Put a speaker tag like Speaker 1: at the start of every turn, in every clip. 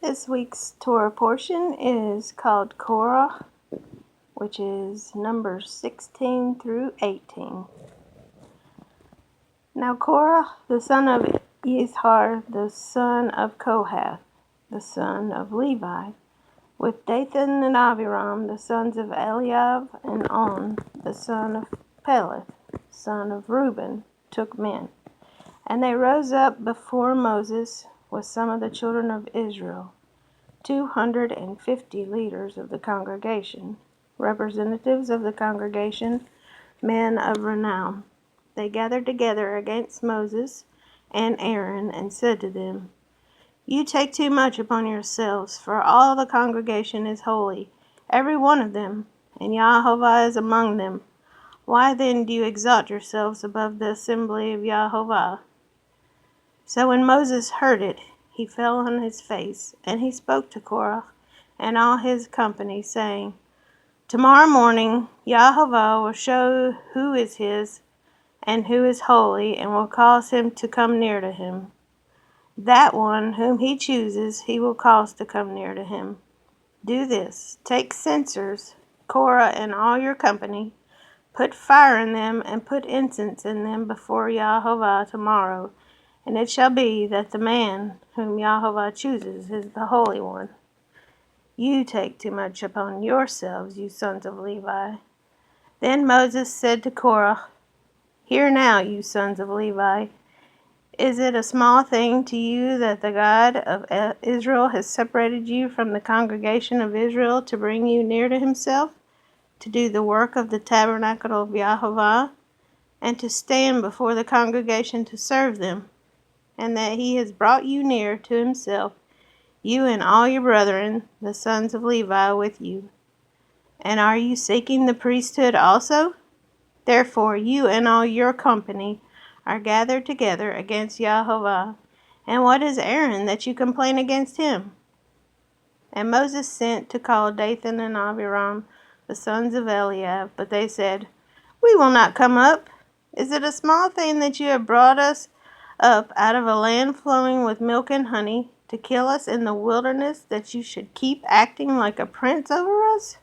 Speaker 1: This week's Torah portion is called Korah, which is Numbers 16 through 18. Now Korah, the son of Izhar, the son of Kohath, the son of Levi, with Dathan and Abiram, the sons of Eliab, and On, the son of Peleth, son of Reuben, took men. And they rose up before Moses with some of the children of Israel, 250 leaders of the congregation, representatives of the congregation, men of renown. They gathered together against Moses and Aaron and said to them, "You take too much upon yourselves, for all the congregation is holy, every one of them, and Yahovah is among them. Why then do you exalt yourselves above the assembly of Yahovah?" So when Moses heard it, he fell on his face, and he spoke to Korah and all his company, saying, "Tomorrow morning Yahovah will show who is his and who is holy, and will cause him to come near to him. That one whom he chooses he will cause to come near to him. Do this, take censers, Korah and all your company, put fire in them, and put incense in them before Yahovah tomorrow. And it shall be that the man whom Yahovah chooses is the Holy One. You take too much upon yourselves, you sons of Levi." Then Moses said to Korah, "Hear now, you sons of Levi. Is it a small thing to you that the God of Israel has separated you from the congregation of Israel to bring you near to himself, to do the work of the tabernacle of Yahovah, and to stand before the congregation to serve them? And that he has brought you near to himself, you and all your brethren, the sons of Levi, with you. And are you seeking the priesthood also? Therefore you and all your company are gathered together against Yahovah. And what is Aaron that you complain against him?" And Moses sent to call Dathan and Abiram, the sons of Eliab, but they said, "We will not come up. Is it a small thing that you have brought us up out of a land flowing with milk and honey, to kill us in the wilderness, that you should keep acting like a prince over us?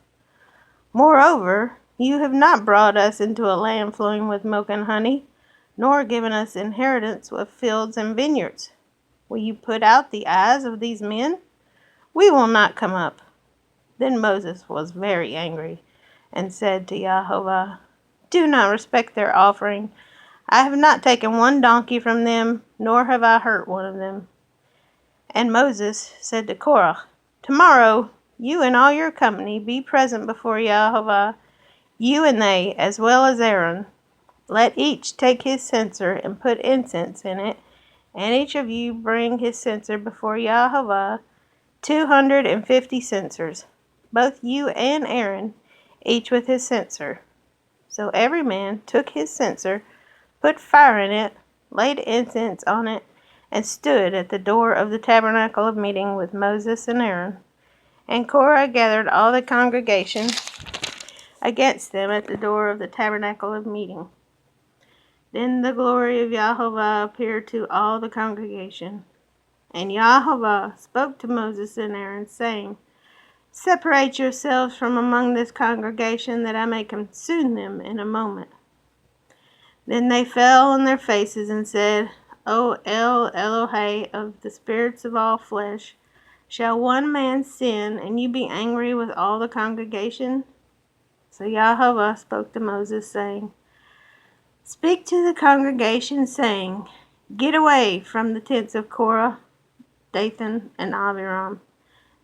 Speaker 1: Moreover, you have not brought us into a land flowing with milk and honey, nor given us inheritance with fields and vineyards. Will you put out the eyes of these men? We will not come up." Then Moses was very angry, and said to Yahovah, "Do not respect their offering. I have not taken one donkey from them, nor have I hurt one of them." And Moses said to Korah, "Tomorrow you and all your company be present before Yahovah, you and they, as well as Aaron. Let each take his censer and put incense in it, and each of you bring his censer before Yahovah, 250 censers, both you and Aaron, each with his censer." So every man took his censer, put fire in it, laid incense on it, and stood at the door of the tabernacle of meeting with Moses and Aaron. And Korah gathered all the congregation against them at the door of the tabernacle of meeting. Then the glory of Yahovah appeared to all the congregation. And Yahovah spoke to Moses and Aaron, saying, "Separate yourselves from among this congregation, that I may consume them in a moment." Then they fell on their faces and said, "O Elohe of the spirits of all flesh, shall one man sin, and you be angry with all the congregation?" So Yahovah spoke to Moses, saying, "Speak to the congregation, saying, Get away from the tents of Korah, Dathan, and Abiram."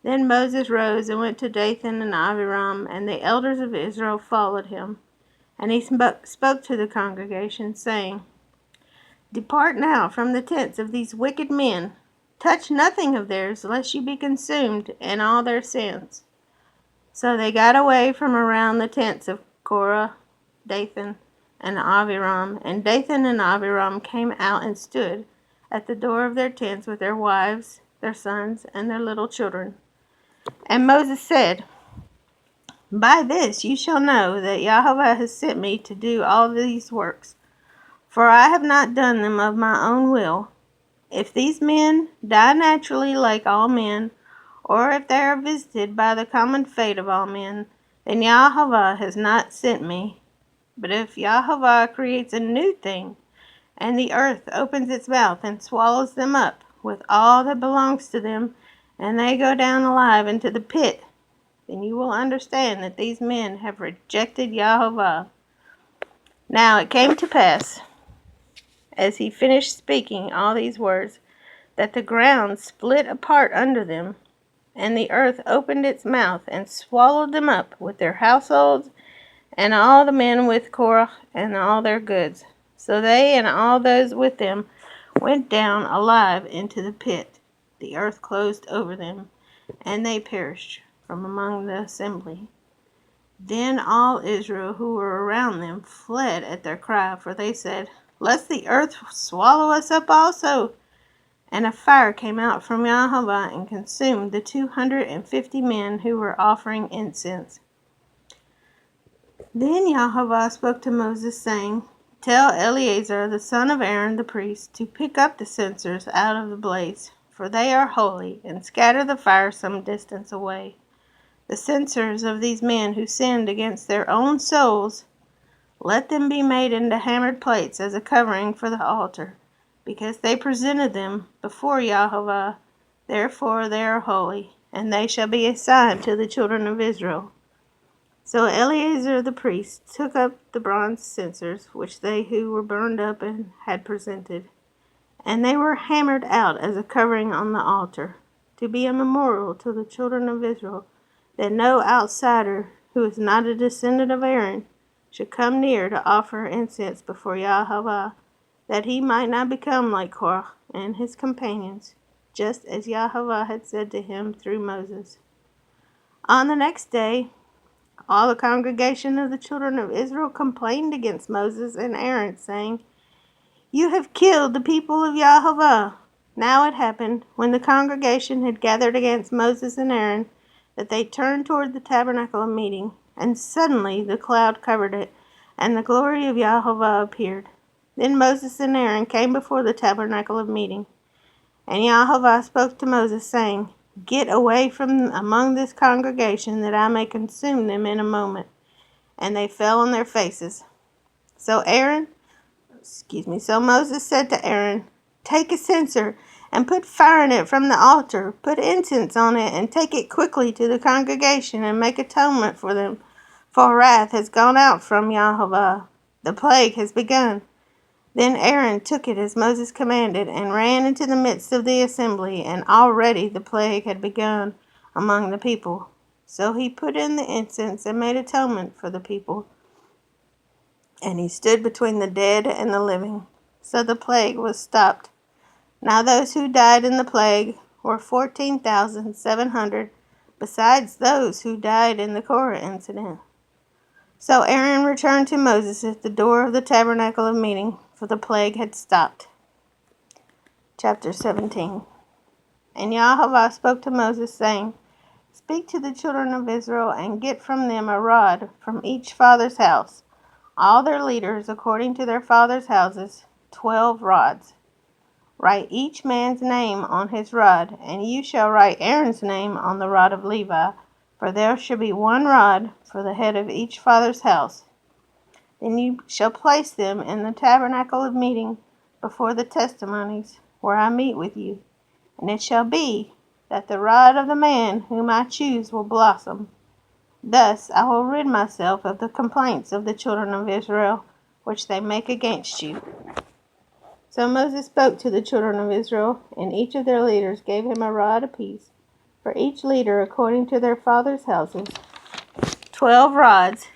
Speaker 1: Then Moses rose and went to Dathan and Abiram, and the elders of Israel followed him. And he spoke to the congregation, saying, "Depart now from the tents of these wicked men. Touch nothing of theirs, lest you be consumed in all their sins." So they got away from around the tents of Korah, Dathan, and Abiram. And Dathan and Abiram came out and stood at the door of their tents with their wives, their sons, and their little children. And Moses said, "By this you shall know that Yahovah has sent me to do all these works, for I have not done them of my own will. If these men die naturally like all men, or if they are visited by the common fate of all men, then Yahovah has not sent me. But if Yahovah creates a new thing, and the earth opens its mouth and swallows them up with all that belongs to them, and they go down alive into the pit, then you will understand that these men have rejected Yahovah. Now it came to pass, as he finished speaking all these words, that the ground split apart under them, and the earth opened its mouth and swallowed them up with their households, and all the men with Korah and all their goods. So they and all those with them went down alive into the pit. The earth closed over them, and they perished from among the assembly. Then all Israel who were around them fled at their cry, for they said, "Lest the earth swallow us up also." And a fire came out from Yahovah and consumed the 250 men who were offering incense. Then Yahovah spoke to Moses, saying, "Tell Eleazar the son of Aaron the priest to pick up the censers out of the blaze, for they are holy, and scatter the fire some distance away. The censers of these men who sinned against their own souls, let them be made into hammered plates as a covering for the altar, because they presented them before Yahovah. Therefore they are holy, and they shall be a sign to the children of Israel." So Eleazar the priest took up the bronze censers which they who were burned up and had presented, and they were hammered out as a covering on the altar, to be a memorial to the children of Israel, that no outsider who is not a descendant of Aaron should come near to offer incense before Yahovah, that he might not become like Korah and his companions, just as Yahovah had said to him through Moses. On the next day, all the congregation of the children of Israel complained against Moses and Aaron, saying, "You have killed the people of Yahovah." Now it happened, when the congregation had gathered against Moses and Aaron, that they turned toward the tabernacle of meeting, and suddenly the cloud covered it, and the glory of Yahovah appeared. Then Moses and Aaron came before the tabernacle of meeting, and Yahovah spoke to Moses, saying, "Get away from among this congregation, that I may consume them in a moment." And they fell on their faces. So Moses said to Aaron, "Take a censer and put fire in it from the altar. Put incense on it and take it quickly to the congregation and make atonement for them. For wrath has gone out from Yahovah. The plague has begun." Then Aaron took it as Moses commanded, and ran into the midst of the assembly, and already the plague had begun among the people. So he put in the incense and made atonement for the people, and he stood between the dead and the living. So the plague was stopped. Now those who died in the plague were 14,700, besides those who died in the Korah incident. So Aaron returned to Moses at the door of the tabernacle of meeting, for the plague had stopped. Chapter 17. And Yahovah spoke to Moses, saying, "Speak to the children of Israel, and get from them a rod from each father's house, all their leaders according to their fathers' houses, 12 rods. Write each man's name on his rod, and you shall write Aaron's name on the rod of Levi, for there shall be one rod for the head of each father's house. Then you shall place them in the tabernacle of meeting before the testimonies, where I meet with you. And it shall be that the rod of the man whom I choose will blossom. Thus I will rid myself of the complaints of the children of Israel, which they make against you." So Moses spoke to the children of Israel, and each of their leaders gave him a rod apiece, for each leader according to their fathers' houses, 12 rods,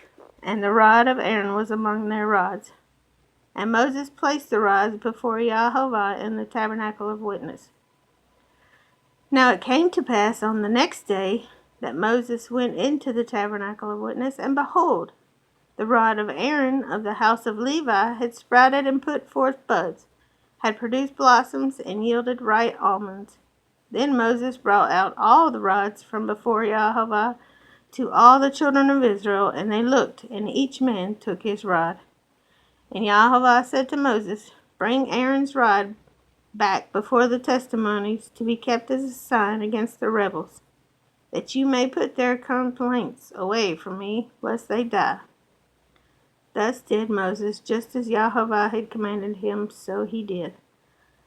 Speaker 1: and the rod of Aaron was among their rods. And Moses placed the rods before Yahovah in the tabernacle of witness. Now it came to pass on the next day that Moses went into the tabernacle of witness, and behold, the rod of Aaron of the house of Levi had sprouted and put forth buds, had produced blossoms, and yielded ripe almonds. Then Moses brought out all the rods from before Yahovah to all the children of Israel, and they looked, and each man took his rod. And Yahovah said to Moses, "Bring Aaron's rod back before the testimonies, to be kept as a sign against the rebels." that you may put their complaints away from me, lest they die. Thus did Moses, just as Yahweh had commanded him, so he did.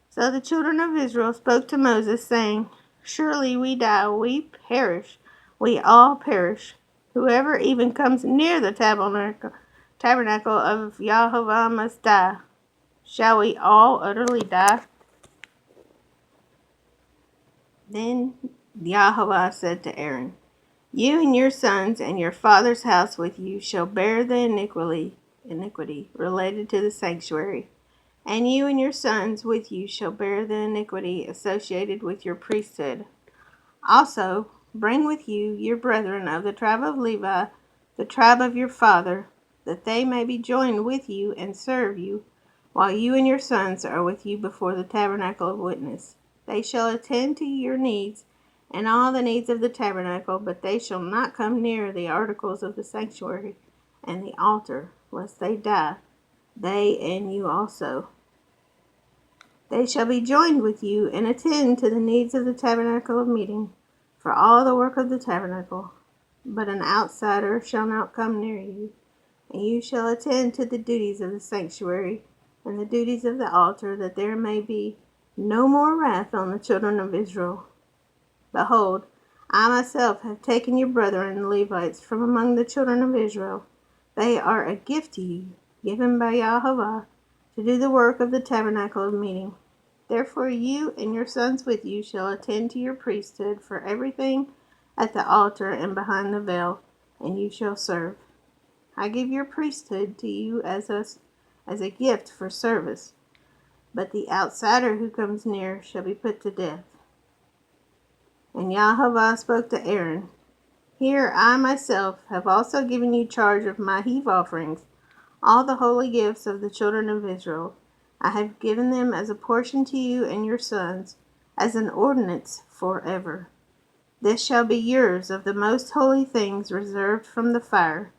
Speaker 1: So the children of Israel spoke to Moses, saying, Surely we die, we perish, we all perish. Whoever even comes near the tabernacle of Yahweh must die. Shall we all utterly die? Then Yahweh said to Aaron, You and your sons and your father's house with you shall bear the iniquity related to the sanctuary. And you and your sons with you shall bear the iniquity associated with your priesthood. Also, bring with you your brethren of the tribe of Levi, the tribe of your father, that they may be joined with you and serve you, while you and your sons are with you before the tabernacle of witness. They shall attend to your needs and all the needs of the tabernacle, but they shall not come near the articles of the sanctuary and the altar, lest they die, they and you also. They shall be joined with you and attend to the needs of the tabernacle of meeting, for all the work of the tabernacle. But an outsider shall not come near you, and you shall attend to the duties of the sanctuary and the duties of the altar, that there may be no more wrath on the children of Israel. Behold, I myself have taken your brethren the Levites from among the children of Israel. They are a gift to you, given by Yahweh, to do the work of the tabernacle of meeting. Therefore you and your sons with you shall attend to your priesthood for everything at the altar and behind the veil, and you shall serve. I give your priesthood to you as a gift for service, but the outsider who comes near shall be put to death. And Yahweh spoke to Aaron, Here I myself have also given you charge of my heave offerings, all the holy gifts of the children of Israel. I have given them as a portion to you and your sons, as an ordinance forever. This shall be yours of the most holy things reserved from the fire.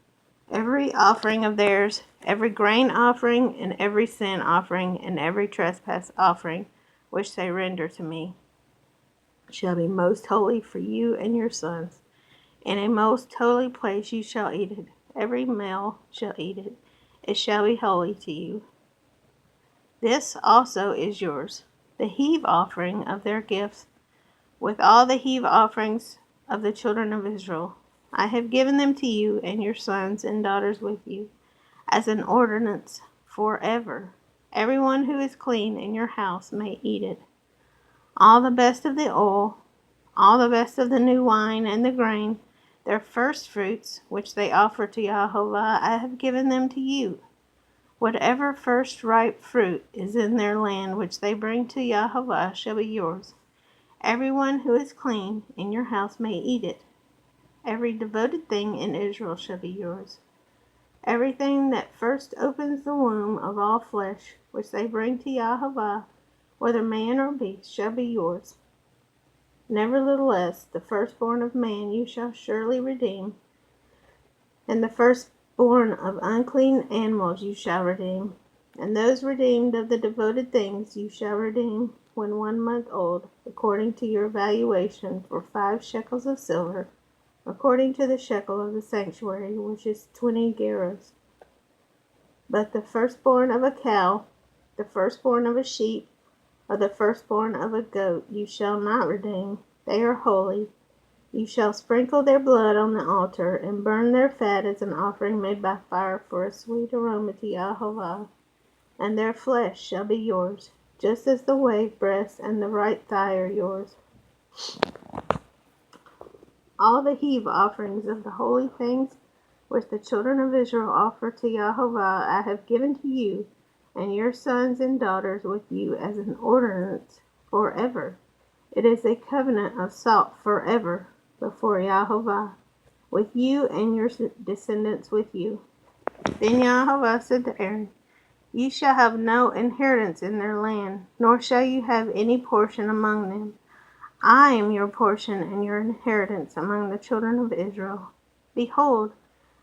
Speaker 1: Every offering of theirs, every grain offering, and every sin offering, and every trespass offering, which they render to me, shall be most holy for you and your sons. In a most holy place you shall eat it. Every male shall eat it. It shall be holy to you. This also is yours, the heave offering of their gifts, with all the heave offerings of the children of Israel. I have given them to you and your sons and daughters with you, as an ordinance forever. Everyone who is clean in your house may eat it. All the best of the oil, all the best of the new wine and the grain, their first fruits, which they offer to Yahweh, I have given them to you. Whatever first ripe fruit is in their land which they bring to Yahweh shall be yours. Everyone who is clean in your house may eat it. Every devoted thing in Israel shall be yours. Everything that first opens the womb of all flesh, which they bring to Yahweh, whether man or beast, shall be yours. Nevertheless, the firstborn of man you shall surely redeem, and the firstborn of unclean animals you shall redeem, and those redeemed of the devoted things you shall redeem when 1 month old, according to your valuation, for 5 shekels of silver, according to the shekel of the sanctuary, which is 20 gerahs. But the firstborn of a cow, the firstborn of a sheep, or the firstborn of a goat you shall not redeem. They are holy. You shall sprinkle their blood on the altar, and burn their fat as an offering made by fire for a sweet aroma to Yahweh. And their flesh shall be yours, just as the wave breast and the right thigh are yours. All the heave offerings of the holy things which the children of Israel offer to Yahweh I have given to you, and your sons and daughters with you as an ordinance forever. It is a covenant of salt forever before Yahweh, with you and your descendants with you. Then Yahweh said to Aaron, You shall have no inheritance in their land, nor shall you have any portion among them. I am your portion and your inheritance among the children of Israel. Behold,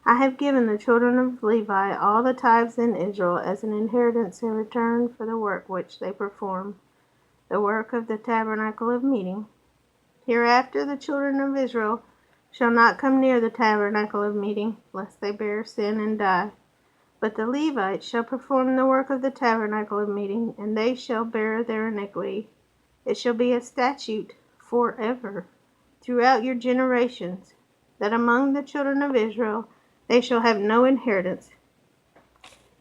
Speaker 1: I have given the children of Levi all the tithes in Israel as an inheritance in return for the work which they perform, the work of the tabernacle of meeting. Hereafter the children of Israel shall not come near the tabernacle of meeting, lest they bear sin and die. But the Levites shall perform the work of the tabernacle of meeting, and they shall bear their iniquity. It shall be a statute forever throughout your generations, that among the children of Israel they shall have no inheritance.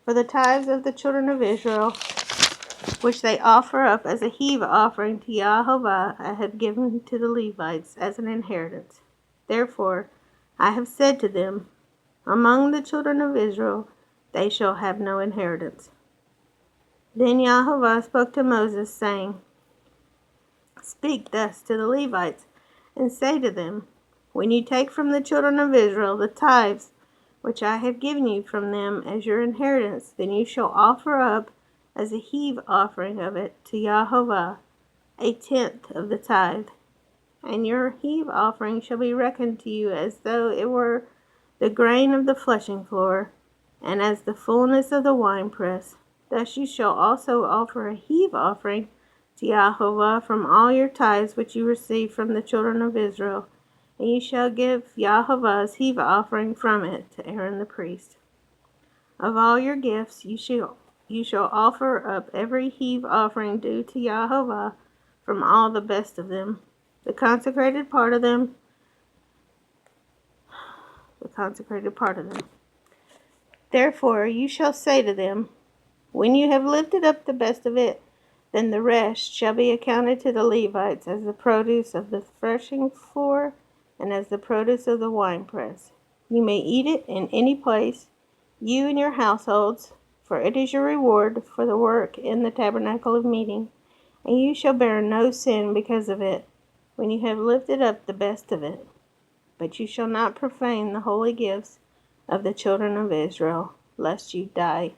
Speaker 1: For the tithes of the children of Israel, which they offer up as a heave offering to Jehovah, I have given to the Levites as an inheritance. Therefore I have said to them, among the children of Israel they shall have no inheritance. Then Jehovah spoke to Moses, saying, Speak thus to the Levites, and say to them, When you take from the children of Israel the tithes which I have given you from them as your inheritance, then you shall offer up as a heave offering of it to Jehovah a tenth of the tithe. And your heave offering shall be reckoned to you as though it were the grain of the threshing floor, and as the fullness of the winepress. Thus you shall also offer a heave offering to Jehovah from all your tithes which you receive from the children of Israel, and you shall give Jehovah's heave offering from it to Aaron the priest. Of all your gifts you shall offer up every heave offering due to Jehovah from all the best of them, the consecrated part of them. Therefore you shall say to them, When you have lifted up the best of it, then the rest shall be accounted to the Levites as the produce of the threshing floor and as the produce of the winepress. You may eat it in any place, you and your households, for it is your reward for the work in the tabernacle of meeting, and you shall bear no sin because of it, when you have lifted up the best of it. But you shall not profane the holy gifts of the children of Israel, lest you die.